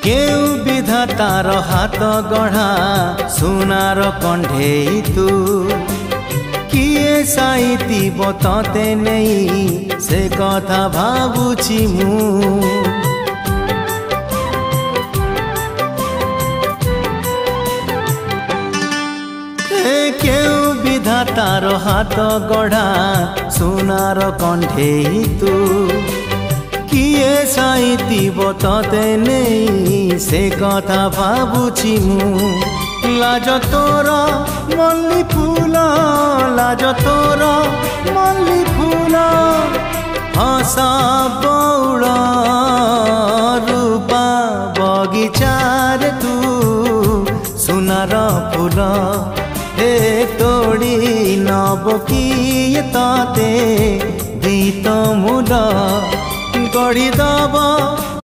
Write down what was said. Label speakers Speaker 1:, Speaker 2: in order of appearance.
Speaker 1: केउ विधातार हाथ गढ़ा सुनार कंढेई तू किए साइती बतते नहीं से कथा भावुची मु केउ विधातार हाथ गढ़ा सुनार कंढेई तू किए साइती बतते नहीं से कथा भावुची मु लाज तोर मल्ली फूल लाज तोर मल्ली फूल हसा बौड़ रूपा बगीचार तू सुनार फूल हे तोड़ी नब किए ताते गीत मूल गढ़ी दब